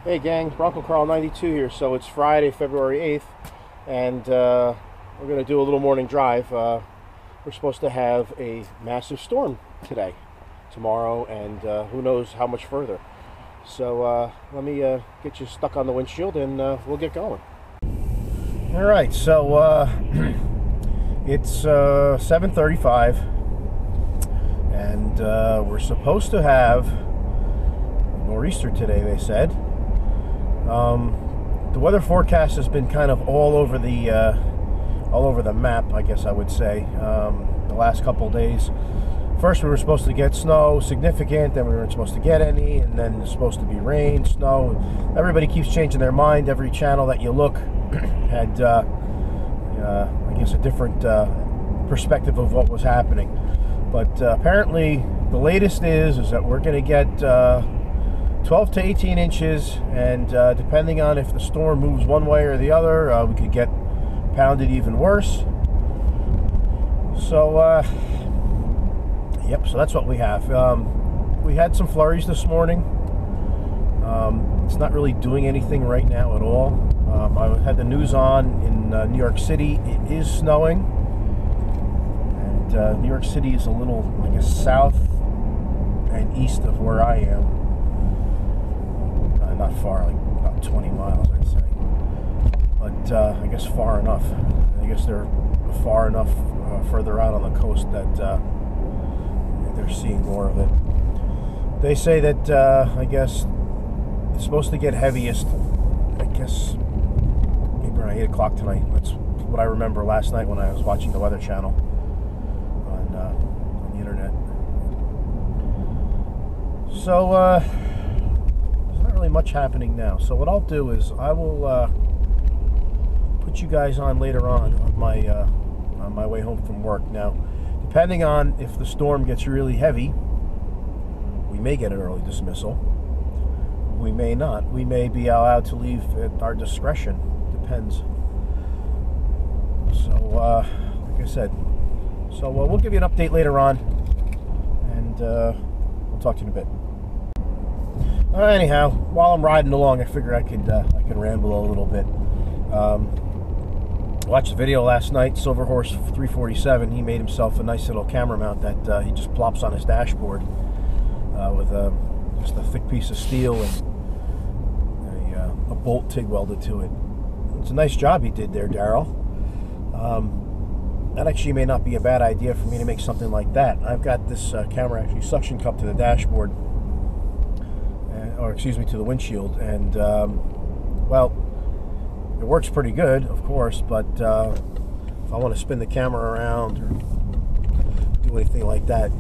Hey gang, Bronco Carl 92 here. So it's Friday, February 8th, and we're going to do a little morning drive. We're supposed to have a massive storm today, tomorrow, and who knows how much further. So let me get you stuck on the windshield and we'll get going. All right, so it's 7:35, and we're supposed to have a nor'easter today, they said. The weather forecast has been kind of all over the map, I guess I would say, the last couple of days. First we were supposed to get snow, significant, then we weren't supposed to get any, and then it's supposed to be rain, snow. Everybody keeps changing their mind. Every channel that you look had, I guess, a different perspective of what was happening. But apparently the latest is that we're going to get 12 to 18 inches, and depending on if the storm moves one way or the other, we could get pounded even worse. So yep, so that's what we have. We had some flurries this morning. It's not really doing anything right now at all. I had the news on in New York City. It is snowing, and New York City is a little, I guess, south and east of where I am. Not far, like about 20 miles, I'd say. But I guess far enough. I guess they're far enough further out on the coast that they're seeing more of it. They say that, I guess, it's supposed to get heaviest, I guess, maybe around 8 o'clock tonight. That's what I remember last night when I was watching the Weather Channel on the internet. So, much happening now. So what I'll do is I will put you guys on later on my way home from work. Now, depending on if the storm gets really heavy, we may get an early dismissal. We may not. We may be allowed to leave at our discretion. Depends. So like I said, so we'll give you an update later on, and we'll talk to you in a bit. Anyhow, while I'm riding along, I figure I could ramble a little bit. Watched the video last night. Silver Horse 347. He made himself a nice little camera mount that he just plops on his dashboard with just a thick piece of steel and a bolt TIG welded to it. It's a nice job he did there, Daryl. That actually may not be a bad idea for me to make something like that. I've got this camera actually suction cupped to the dashboard. Or excuse me, to the windshield, and well, it works pretty good, of course, but if I want to spin the camera around or do anything like that,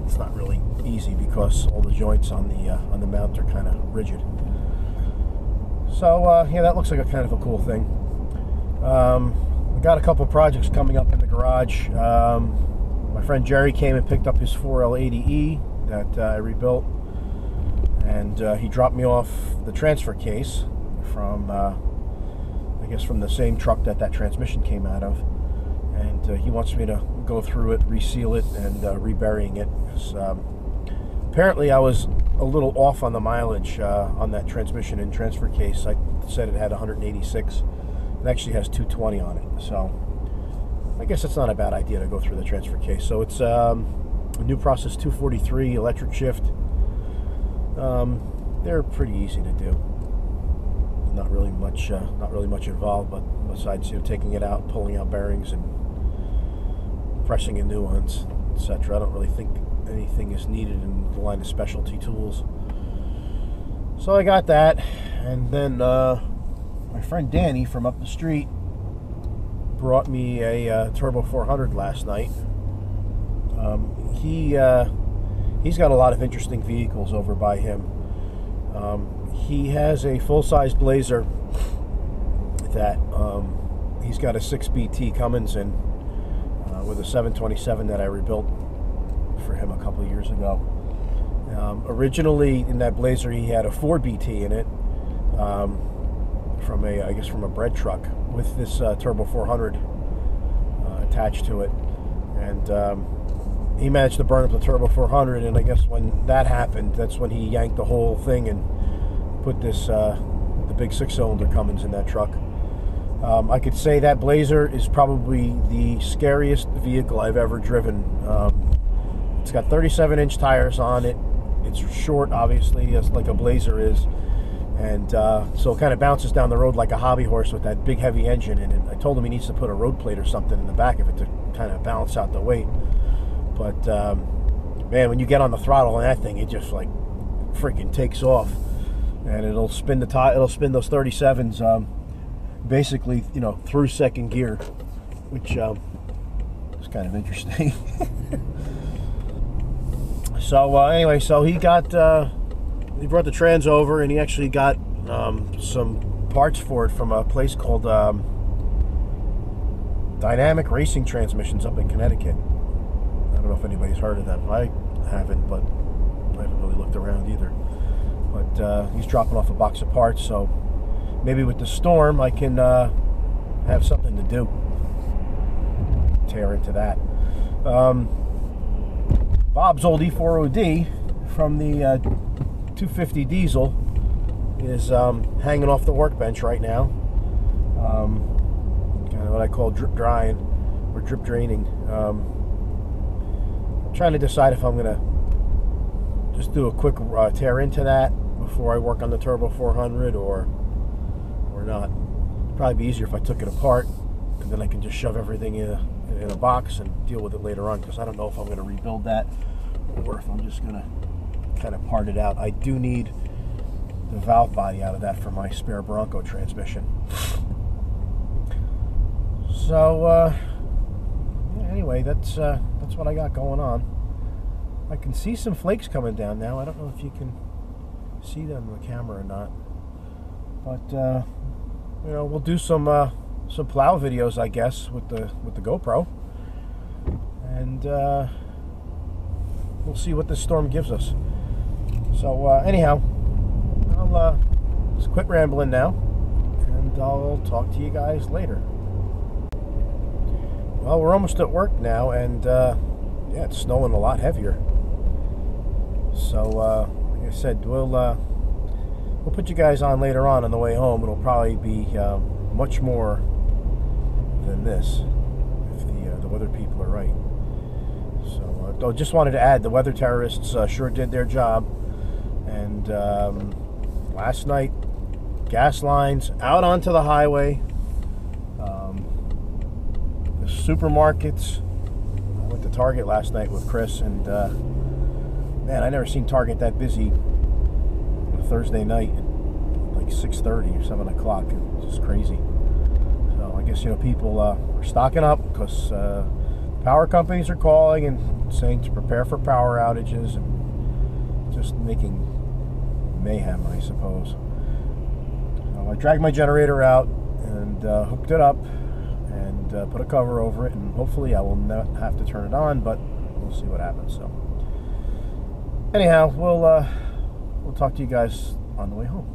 it's not really easy because all the joints on the mount are kind of rigid. So yeah, that looks like a kind of a cool thing. I got a couple projects coming up in the garage. My friend Jerry came and picked up his 4L80E that I rebuilt. And he dropped me off the transfer case from, I guess, from the same truck that transmission came out of. And he wants me to go through it, reseal it, and reburying it. Apparently, I was a little off on the mileage on that transmission and transfer case. I said it had 186. It actually has 220 on it. So I guess it's not a bad idea to go through the transfer case. So it's a new process 243 electric shift. They're pretty easy to do. Not really much involved, but besides, taking it out, pulling out bearings, and pressing in new ones, etc. I don't really think anything is needed in the line of specialty tools. So I got that, and then my friend Danny from up the street brought me a Turbo 400 last night. He's got a lot of interesting vehicles over by him. He has a full-size Blazer that he's got a 6BT Cummins in with a 727 that I rebuilt for him a couple of years ago. Originally in that Blazer he had a 4BT in it from a bread truck with this Turbo 400 attached to it, and he managed to burn up the Turbo 400, and I guess when that happened, that's when he yanked the whole thing and put this the big 6-cylinder Cummins in that truck. I could say that Blazer is probably the scariest vehicle I've ever driven. It's got 37-inch tires on it. It's short, obviously, as like a Blazer is, and so it kind of bounces down the road like a hobby horse with that big heavy engine in it. I told him he needs to put a road plate or something in the back of it to kind of balance out the weight. But man, when you get on the throttle on that thing, it just like freaking takes off, and it'll spin it'll spin those 37s basically, you know, through second gear, which is kind of interesting. So anyway, so he brought the trans over, and he actually got some parts for it from a place called Dynamic Racing Transmissions up in Connecticut. I don't know if anybody's heard of them. I haven't, but I haven't really looked around either. But he's dropping off a box of parts, so maybe with the storm I can have something to do. Tear into that. Bob's old E4OD from the 250 diesel is hanging off the workbench right now. Kind of what I call drip drying or drip draining. I'm trying to decide if I'm gonna just do a quick tear into that before I work on the Turbo 400 or not. It'd probably be easier if I took it apart, and then I can just shove everything in a box and deal with it later on, because I don't know if I'm going to rebuild that or if I'm just going to kind of part it out. I do need the valve body out of that for my spare Bronco transmission. So yeah, anyway, that's what I got going on. I can see some flakes coming down now. I don't know if you can see them on the camera or not, but you know, we'll do some plow videos, I guess, with the GoPro, and we'll see what this storm gives us. So anyhow, I'll just quit rambling now, and I'll talk to you guys later. Well, we're almost at work now, and yeah, it's snowing a lot heavier. So like I said, we'll put you guys on later on the way home. It'll probably be much more than this, if the weather people are right. So I just wanted to add, the weather terrorists sure did their job. And last night, gas lines out onto the highway, the supermarkets. I went to Target last night with Chris, and man, I never seen Target that busy on a Thursday night, like 6:30 or 7 o'clock. It's just crazy. So I guess, you know, people are stocking up because power companies are calling and saying to prepare for power outages, and just making mayhem, I suppose. So I dragged my generator out and hooked it up and put a cover over it, and hopefully I will not have to turn it on, but we'll see what happens. So anyhow, we'll talk to you guys on the way home.